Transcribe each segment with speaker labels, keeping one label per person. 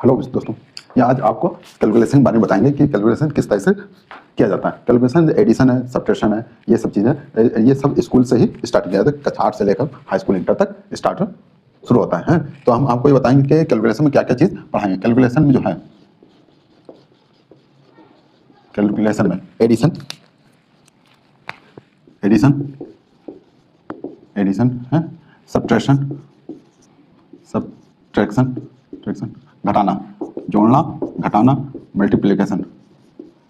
Speaker 1: Hello दोस्तों, ये आज आपको कैलकुलेशन के बारे में बताएंगे कि कैलकुलेशन किस तरह से किया जाता है। कैलकुलेशन एडिशन है, सब्ट्रैक्शन है, ये सब चीज़ें ये सब स्कूल से ही स्टार्ट किया जाता है। कक्षा 8 से लेकर हाई स्कूल इंटर तक स्टार्ट शुरू होता है। तो हम आपको ये बताएंगे कि कैलकुलेशन में क्या क्या चीज़ पढ़ाएंगे। कैलकुलेशन में जो है, कैलकुलेशन में एडिशन एडिशन एडिशन है, सब्ट्रैक्शन सब्ट्रैक्शन घटाना, जोड़ना, घटाना, मल्टीप्लिकेशन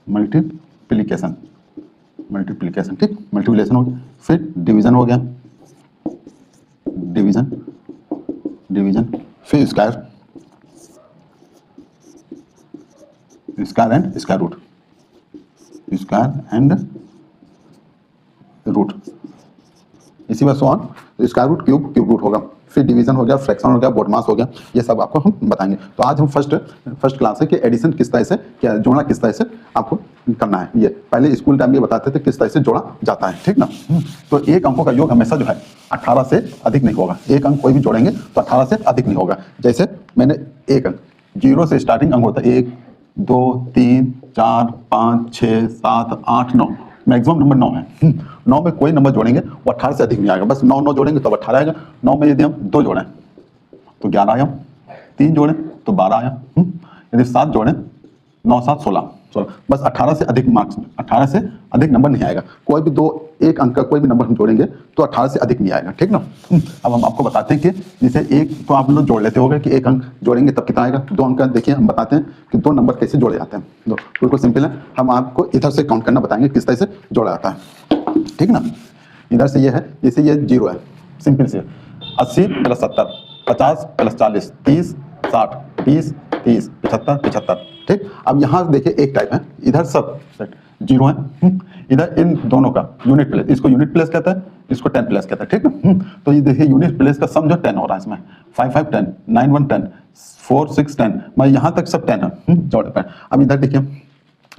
Speaker 1: मल्टीप्लिकेशन मल्टीप्लिकेशन ठीक, मल्टीप्लिकेशन हो गया। फिर डिवीजन हो गया, डिवीजन डिवीजन फिर square, square and square root, square and root, इसी बात on square root, cube root होगा। फिर डिवीजन हो गया, फ्रैक्शन हो गया, बोडमास हो गया, ये सब आपको हम बताएंगे। तो आज हम फर्स्ट क्लास है कि एडिशन किस तरह से, क्या जोड़ना किस तरह से आपको करना है। ये पहले स्कूल टाइम में बताते थे किस तरह से जोड़ा जाता है, ठीक ना। तो एक अंकों का योग हमेशा जो है 18 से अधिक नहीं होगा। एक अंक कोई भी जोड़ेंगे तो 18 से अधिक नहीं होगा। जैसे मैंने एक अंक 0 से स्टार्टिंग अंक होता है, 1 2 3 4 5 6 7 8 9, मैक्सिमम नंबर 9 है। 9 में कोई नंबर जोड़ेंगे वो 18 से अधिक नहीं आएगा। बस 9 जोड़ेंगे तो 18 आएगा। 9 में यदि हम 2 जोड़ें तो 11 आया, 3 जोड़ें तो 12 आया, यदि 7 जोड़ें 9 7 16, बस 18 से अधिक मार्क्स, 18 से अधिक नंबर नहीं आएगा। कोई भी एक अंक का कोई भी नंबर हम जोड़ेंगे तो 18 से अधिक नहीं आएगा, ठीक ना। अब हम आपको बताते हैं कि जैसे एक तो आप लोग जोड़ लेते होंगे कि एक अंक जोड़ेंगे तब कितना आएगा। 2 अंक का देखिए हम बताते हैं कि 2 नंबर कैसे जोड़े जाते हैं। तो बिल्कुल सिंपल है, हम आपको इधर से काउंट करना बताएंगे किस तरह से जोड़ा जाता है, ठीक ना। इधर से ये है, जैसे ये 0 है, सिंपल से 80 + 70, 50 + 40, 30 60, 20 30 75 75, ठीक। अब यहाँ देखिए एक टाइप है, इधर सब 0 है, इधर इन दोनों का यूनिट प्लेस, इसको यूनिट प्लेस कहता है, इसको 10 प्लेस कहता है, ठीक ना। तो ये देखिए यूनिट प्लेस का सम जो 10 हो रहा है इसमें, 5 5 10, 9 1 10, 4 6 10, मैं यहाँ तक सब 10 है जोड़े पे। अब इधर देखिए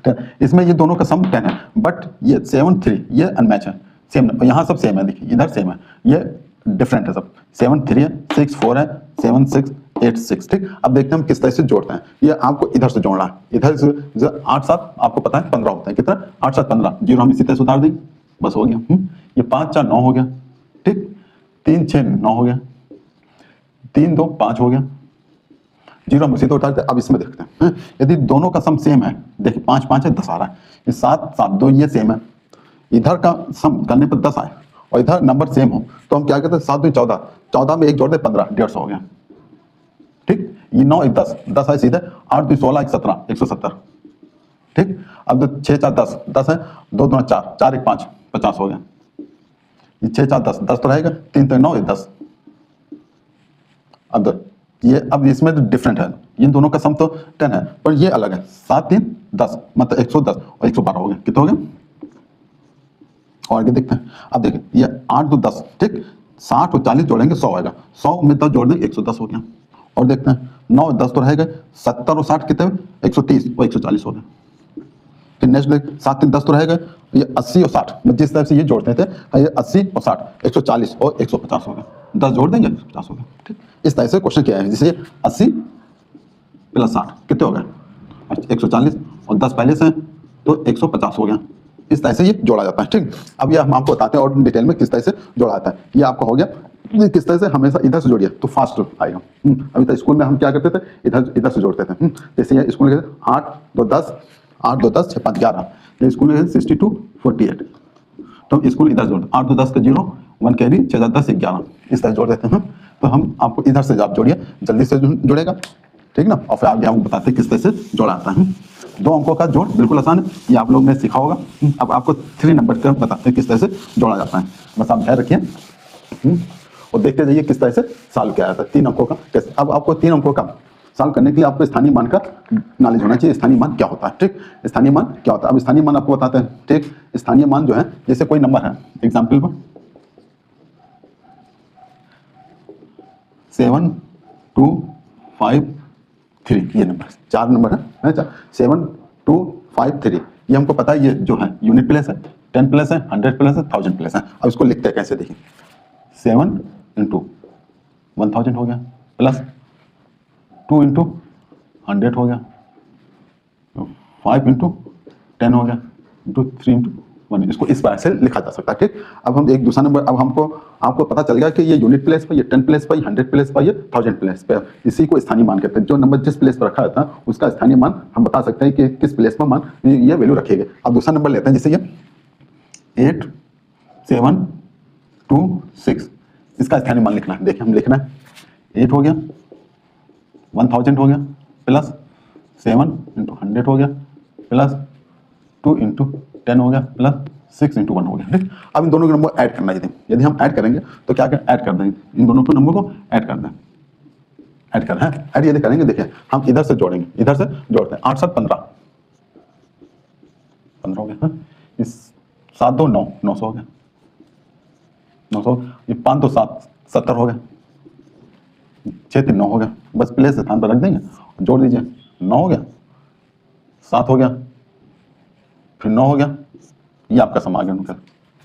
Speaker 1: 10, इसमें ये दोनों का सम 10 है, बट ये 7 3 ये अनमैच है, सेम, यहाँ सब सेम है, देखिए इधर सेम है, ये डिफरेंट है सब। 7 3 है, 6 4 है, 7 6 8 6, ठीक। अब देखते हैं हम किस तरह से जोड़ते हैं। ये आपको इधर से जोड़ना है, इधर से 8 7 आपको पता है 15 होता है, कितना 8 7 15, 0 हम इसी तरह से उतार देंगे, बस हो गया। ये 5 4 9 हो गया, ठीक। 3 6 9 हो गया, 3 2 5 हो गया, 0 हम उसी तरह उतारते हैं। अब इसमें देखते हैं यदि दोनों का सम सेम है, देखिए 5 5 है 10 आ रहा है, ये 7 7 2 ये सेम है, इधर का सम करने पर 10 आए और इधर नंबर सेम हो तो हम क्या कहते हैं 7 2 14, 14 में 1 जोड़ दे 15, 150 हो गया, ठीक। ये 9 1 10, 10 है सीधे, 8 2 16 1 17, 170, ठीक। अब 6 4 10, 10 है, 2 2 4, 4 1 5, 50 हो गया। ये 6 4 10, 10 तो रहेगा, 3 3 9 10। अब इसमें तो डिफरेंट है, इन दोनों का सम तो 10 है पर ये अलग है, 7 3 10 मतलब 110 और 112 हो गया, कितना हो गया। और आगे देखते हैं, अब देखिए ये 8 2 10, ठीक। 60 और 40 जोड़ेंगे 100 आएगा, 100 में 10 जोड़ देंगे 110 हो गया। और देखते हैं 9 10 तो रहेगा, 70 और 60 कितने 130 और 140 हो गया। फिर नेक्स्ट देख 7 3 10 तो रहेगा, ये 80 और 60 जिस तरह से ये जोड़ते थे, ये 80 और 60 140 और 150 हो गया, 10 जोड़ देंगे 150 हो गया, ठीक। इस तरह से क्वेश्चन किया है, जैसे 80 + 60 कितने हो गए 140 और 10 पहले से तो 150 हो गया। इस तरह से ये जोड़ा जाता है, ठीक। अब ये हम आपको बताते हैं और डिटेल में किस तरह से जोड़ा जाता है। ये आपका हो गया, ये किस तरह से हमेशा इधर से जोड़िए तो फास्ट आएगा। अभी तक स्कूल में हम क्या करते थे, इधर से जोड़ते थे। जैसे ये स्कूल में 8 2 10, 8 2 10 6 5 11, ये स्कूल में 62 48, तो स्कूल इधर जोड़ते 8 2 10 का 0 1 कैरी 6 10 11, इस तरह जोड़ देते हैं। तो हम आपको इधर से आप जोड़िए, जल्दी से जुड़ेगा, ठीक ना। और फिर आगे हम बताते हैं किस तरह से जोड़ा जाता है। 2 अंकों का जोड़ बिल्कुल आसान है, ये आप लोग ने सीखा होगा। अब आपको 3 नंबर का बताते हैं किस तरह से जोड़ा जाता है, बस आप ध्यान रखिए और देखते जाइए किस तरह से सॉल्व किया जाता है 3 अंकों का कैसे। अब आपको 3 अंकों का सॉल्व करने के लिए आपको स्थानीय मान का नॉलेज होना चाहिए। स्थानीय मान क्या होता है, ठीक। स्थानीय मान क्या होता है, अब स्थानीय मान आपको बताते हैं, ठीक। स्थानीय मान जो है, जैसे कोई नंबर है, एग्जाम्पल पर 7 2 5 3, ये नंबर 4 नंबर है, 7 2 5 3, ये हमको पता है, ये जो है यूनिट प्लेस है, 10 प्लेस है, 100 प्लेस है, 1000 प्लेस है। अब इसको लिखते हैं कैसे, देखिए 7 × 1000 हो गया, प्लस 2 × 100 हो गया, 5 इंटू 10 हो गया, इंटू 3 इंटू 1। इसको इस बार से लिखा जा सकता है। ठीक, अब हम एक दूसरा नंबर, अब आपको पता चल गया कि ये यूनिट प्लेस पर, ये 10 प्लेस पर, 100 प्लेस पर, ये 1000 प्लेस पर, इसी को स्थानीय मान कहते हैं। जो नंबर जिस प्लेस पर रखा रहता है उसका स्थानीय मान हम बता सकते हैं कि किस प्लेस पर मान ये वैल्यू रखेगा। अब दूसरा नंबर लेते हैं, जैसे ये 8 7 2 6, इसका स्थानीय मान लिखना है। देखिए हम लिखना है 8 हो गया, 1000 हो गया, प्लस 7 इंटू 100 हो गया, प्लस 2 इंटू 10 हो गया, प्लस 6 इंटू 1 हो गया। ठीक, अब इन दोनों के नंबर ऐड करना है। यदि हम ऐड करेंगे तो क्या करें, ऐड कर देंगे, इन दोनों के नंबर को ऐड कर दें, ऐड करना है। ऐड यदि करेंगे, देखिए हम इधर से जोड़ेंगे, इधर से जोड़ते हैं, 8 7 15 हो गया, इस 7 2 9 900 हो गया, 900, ये 5 2 7 70 हो गया, 6 3 9 हो गया। बस प्लेस स्थान पर रख देंगे, जोड़ दीजिए, 9 हो गया, 7 हो गया, फिर 9 हो गया, ये आपका समागम का।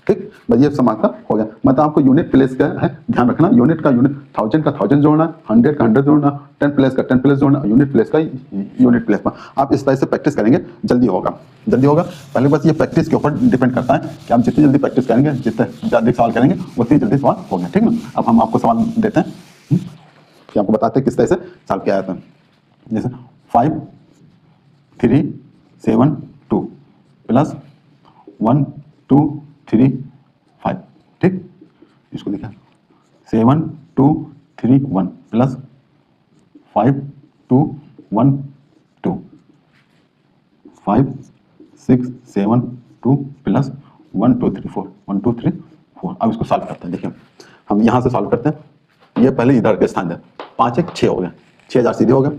Speaker 1: ठीक, बस ये समाज का हो गया। मतलब आपको यूनिट प्लेस का है ध्यान रखना, यूनिट का यूनिट, 1000 का 1000 जोड़ना, 100 का 100 जोड़ना, 10 प्लेस का 10 प्लेस जोड़ना, यूनिट प्लेस का यूनिट प्लेस पर। आप इस तरह से प्रैक्टिस करेंगे, जल्दी होगा, जल्दी होगा। पहले बस ये प्रैक्टिस के ऊपर डिपेंड करता है कि आप जितनी जल्दी प्रैक्टिस करेंगे, जितने जल्दी सवाल करेंगे, उतनी जल्दी सवाल हो गया। ठीक ना, अब हम आपको सवाल देते हैं कि आपको बताते हैं किस तरह से सॉल्व किया जाता है। जैसे 5 3 7 2 प्लस 1 2 3 5। ठीक, इसको देखिए 7 2 3 1 प्लस 5 2 1 2 5 6 7 2 प्लस 1 2 3 4 1 2 3 4। अब इसको सॉल्व करते हैं। देखिए हम यहाँ से सॉल्व करते हैं, ये पहले इधर के स्थान है, 5 1 6 हो गया, 6000 सीधे हो गया,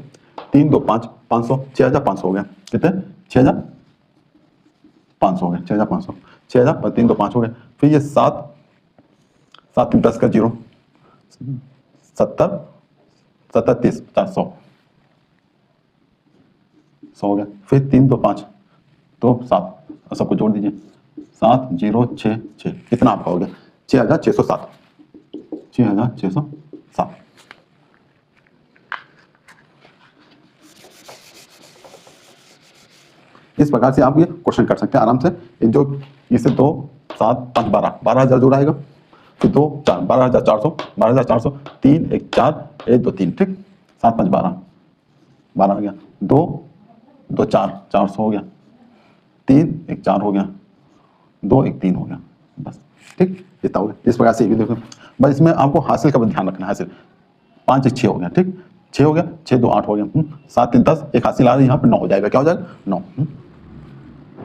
Speaker 1: 3 2 5 500, 6500 हो गया, कितने 6500 हो गया, 6500, 6000 और 3 2 5 हो गया। फिर ये 7 7 3 10 का 0, 70 70 30 400 100 हो गया। फिर 3 2 5 तो 7, सबको जोड़ दीजिए, 7 0 6 6, कितना आपका हो गया 6607, 6607। इस प्रकार से आप ये क्वेश्चन कर सकते हैं आराम से। ये जो इसे 2 7 5 12 12000 जोड़ा आएगा, फिर 2 4 12400, 12400, 3 1 4 1 2 3। ठीक, 7 5 12 12 हो गया, 2 2 4 400 हो गया, 3 1 4 हो गया, 2 1 3 हो गया, बस। ठीक, इतना हो गया। इस प्रकार से ये भी देखो, बस इसमें आपको हासिल का ध्यान रखना है। हासिल 5 1 6 हो गया, ठीक, 6 हो गया, 6 2 8 हो गया, 7 3 10, एक हासिल आ रही है यहाँ पे 9 हो जाएगा, क्या हो जाएगा 9,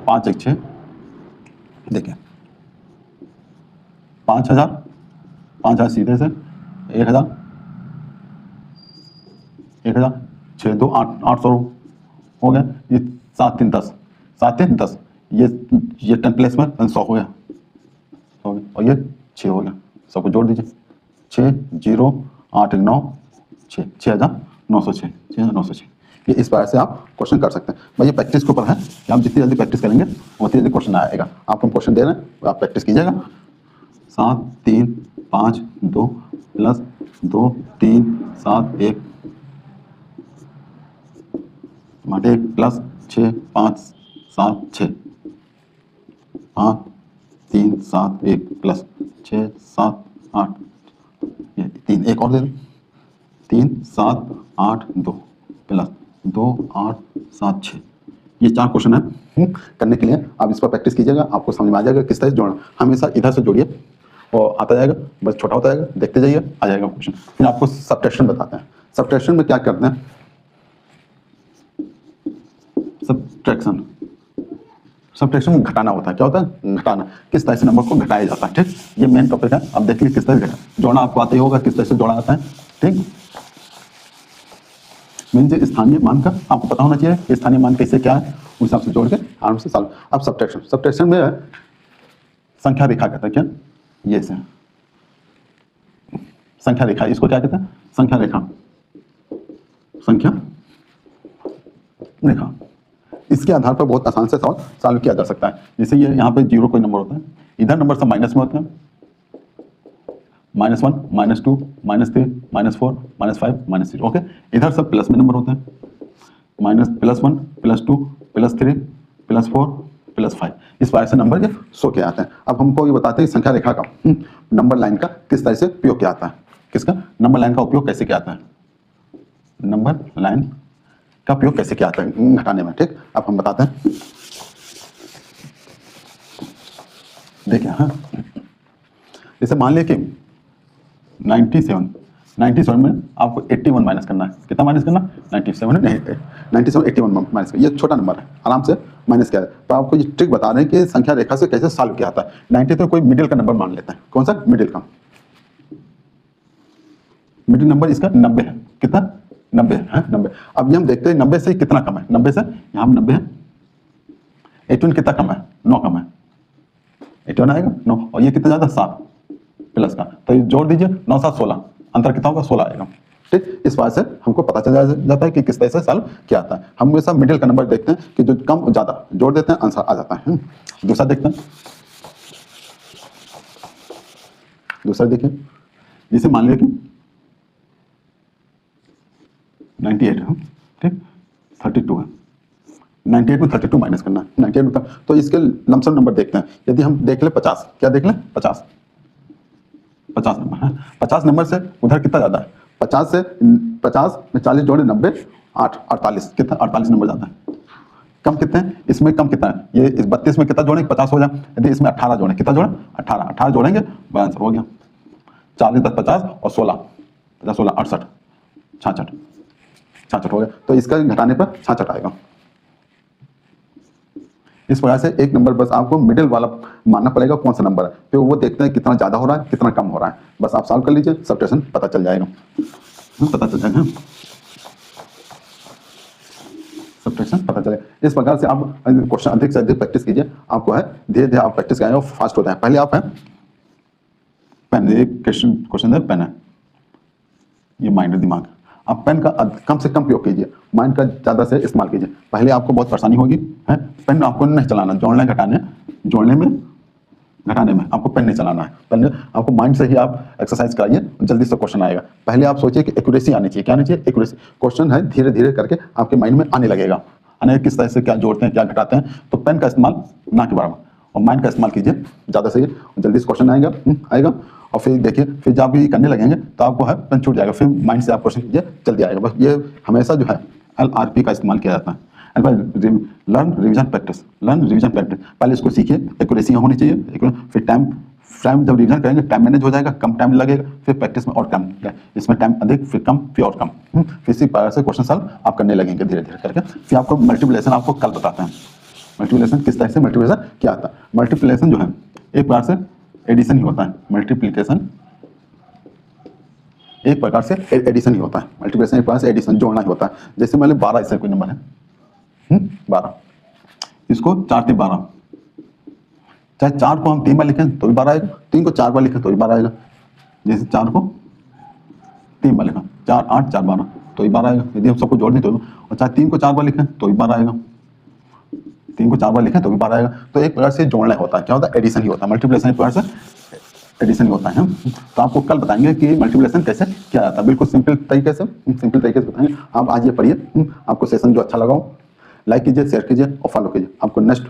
Speaker 1: 5 1 6। देखिए 5000 सीधे से 1000 6 2 8 800 हो गया। ये 7 3 10, 7 3 10, ये 10 प्लेस में 100 हो गया, और ये 6 हो गया, सबको जोड़ दीजिए, 6 0 8 1 9 6, 6906, 6906। ये इस प्रकार से आप क्वेश्चन कर सकते हैं। भाई ये प्रैक्टिस के ऊपर है कि आप जितनी जल्दी प्रैक्टिस करेंगे उतनी जल्दी क्वेश्चन आएगा। आपको क्वेश्चन दे रहे हैं, आप प्रैक्टिस कीजिएगा। 7 3 5 2 प्लस 2 3 7 1 प्लस 6 5 7 6 5 3 7 1 प्लस 6 7 8, ये 3 एक और दे दें, 3 7 8 2 प्लस 2 8 7 6। ये 4 क्वेश्चन है करने के लिए। आप इस पर प्रैक्टिस कीजिएगा, आपको समझ में आ जाएगा किस तरह से जोड़ना। हमेशा इधर से जोड़िए और आता जाएगा, बस छोटा होता जाएगा, देखते जाइए, आ जाएगा क्वेश्चन। फिर आपको सबट्रैक्शन बताते हैं। सबट्रैक्शन में क्या करते हैं, सबट्रैक्शन में घटाना होता है। क्या होता है, घटाना, किस तरह से नंबर को घटाया जाता है। ठीक, ये मेन टॉपिक है। अब देखिए किस तरह से घटा, जोड़ना आपको आता ही होगा, किस तरह से जोड़ा जाता है। ठीक, मेन जो स्थानीय मान का आपको पता होना चाहिए कि स्थानीय मान कैसे क्या है, उस हिसाब से जोड़ के आराम से सॉल्व। अब सबट्रैक्शन में संख्या रेखा कहते हैं। क्या, ये से संख्या रेखा, इसको क्या कहते हैं, संख्या रेखा, संख्या रेखा। इसके आधार पर बहुत आसान से सॉल्व किया जा सकता है। जैसे ये यहाँ पे 0 कोई नंबर होता है, इधर नंबर सब माइनस में होते हैं, -1 -2 -3 -4 -5 -0। ओके, इधर सब प्लस में नंबर होते हैं, माइनस +1 +2 +3 +4 +5 इस प्रकार से नंबर ये शो किया जाता है। अब हमको ये बताते हैं संख्या रेखा का नंबर लाइन का किस तरह से उपयोग किया जाता है। किसका नंबर लाइन का उपयोग कैसे किया जाता है, नंबर लाइन का उपयोग कैसे किया जाता है घटाने में। ठीक, अब हम बताते हैं। देखिए हाँ, जैसे मान लिया कि 97 में आपको 81 माइनस करना है। कितना माइनस करना, 97 81 माइनस करना। ये छोटा नंबर है, आराम से माइनस किया है। तो आपको ये ट्रिक बता रहे हैं कि संख्या रेखा से कैसे सॉल्व किया जाता है। 90 तो कोई मिडिल का नंबर मान लेता है। कौन सा मिडिल का, मिडिल नंबर इसका 90 है। कितना 90 है, 90। अब ये हम देखते हैं 90 से कितना कम है। 90 से यहाँ 90 है, 81 कितना कम है, 9 कम है। 81 आएगा 9, और ये कितना ज्यादा 7 प्लस का, तो ये जोड़ दीजिए 9 7 16, अंतर कितना होगा 16 आएगा। ठीक, इस बात से हमको पता चल जाता है कि किस तरह से सॉल्व किया जाता है। हम हमेशा मिडिल का नंबर देखते हैं कि जो कम ज्यादा जोड़ देते हैं आंसर आ जाता है। दूसरा देखते हैं, दूसरा देखिए, जैसे मान लिया कि 98 है, ठीक, 32 है। 98 में 32 माइनस करना है। 98 में तो इसके लमसम नंबर देखते हैं। यदि हम देख ले 50, क्या देख लें 50 नंबर है। 50 नंबर से उधर कितना ज्यादा है, 50 से 50 में 40 जोड़े 90 8 48, कितना 48 नंबर ज्यादा है। कम कितने हैं, इसमें कम कितना है, ये इस 32 में कितना जोड़ेंगे 50 हो जाए। यदि इसमें 18 जोड़े, कितना जोड़े 18 जोड़ेंगे, आंसर हो गया 40 10 50 और 16 50 16 68 66 हो गया। तो इसका घटाने पर 66 आएगा। इस वजह से एक नंबर बस आपको मिडिल वाला मानना पड़ेगा, कौन सा नंबर है। फिर वो देखते हैं कितना ज्यादा हो रहा है कितना कम हो रहा है। बस आप सॉल्व कर लीजिए, सब्ट्रैक्शन पता चल जाएगा, सब्ट्रैक्शन पता चलेगा। इस प्रकार से आप क्वेश्चन अधिक से अधिक प्रैक्टिस कीजिए। आपको है धीरे धीरे आप प्रैक्टिस करेंगे और फास्ट होता है। पहले आप है पेन, एक क्वेश्चन है पेन है, ये माइंड दिमाग। आप पेन का कम से कम उपयोग कीजिए, माइंड का ज़्यादा से इस्तेमाल कीजिए। पहले आपको बहुत परेशानी होगी है, पेन आपको नहीं चलाना, जोड़ने घटाने में आपको पेन नहीं चलाना है। पहले आपको माइंड से ही आप एक्सरसाइज कराइए, जल्दी से क्वेश्चन आएगा। पहले आप सोचिए कि एक्यूरेसी आनी चाहिए। क्या आनी चाहिए, एक्यूरेसी। क्वेश्चन है धीरे धीरे करके आपके माइंड में आने लगेगा, किस तरह से क्या जोड़ते हैं क्या घटाते हैं। तो पेन का इस्तेमाल ना के बराबर और माइंड का इस्तेमाल कीजिए ज़्यादा से, जल्दी से क्वेश्चन आएगा। और फिर देखिए, फिर जब भी करने लगेंगे तो आपको है पेन छूट जाएगा, फिर माइंड से आप क्वेश्चन कीजिए, जल्दी आएगा। बस ये हमेशा जो है LRP का इस्तेमाल किया जाता है। लर्न रिवीजन प्रैक्टिस, पहले इसको सीखिए, एक्यूरेसी होनी चाहिए। फिर टाइम जब रिवीजन करेंगे टाइम मैनेज हो जाएगा, कम टाइम लगेगा। फिर प्रैक्टिस में और कम, इसमें टाइम अधिक, फिर कम, फिर और कम। फिर इसी प्रकार से क्वेश्चन सॉल्व आप करने लगेंगे धीरे धीरे करके। फिर आपको मल्टीप्लिकेशन आपको कल बताते हैं, मल्टीप्लिकेशन किस तरह से मल्टीप्लिकेशन क्या आता है। मल्टीप्लिकेशन जो है एक प्रकार से एडिशन ही होता है। मल्टीप्लिकेशन एक प्रकार से एडिशन ही होता है। मल्टीप्लिकेशन एक प्रकार से एडिशन, जोड़ना ही होता है। जैसे मान लो 12 ऐसा कोई नंबर है, 12, इसको 4 3 12, चाहे 4 को हम 3 बार लिखें तो भी 12 आएगा, 3 को 4 बार लिखें तो भी 12 आएगा। जैसे 4 को 3 बार लिखा, 4 8 4 12 तो भी 12 आएगा। यदि हम सबको जोड़ दें तो, और चाहे 3 को 4 बार लिखें तो भी 12 आएगा, 3 को 4 बार लिखें तो भी 12 आएगा। तो एक प्रकार से जोड़ना होता है। क्या होता है, एडिशन ही होता है। मल्टीप्लिकेशन एक प्रकार से एडिशन ही होता है। तो आपको कल बताएंगे कि मल्टीप्लिकेशन कैसे किया जाता है, बिल्कुल सिंपल तरीके से बताएंगे। आप आज ये पढ़िए, आपको सेशन जो अच्छा लगा हो लाइक कीजिए, शेयर कीजिए और फॉलो कीजिए। आपको नेक्स्ट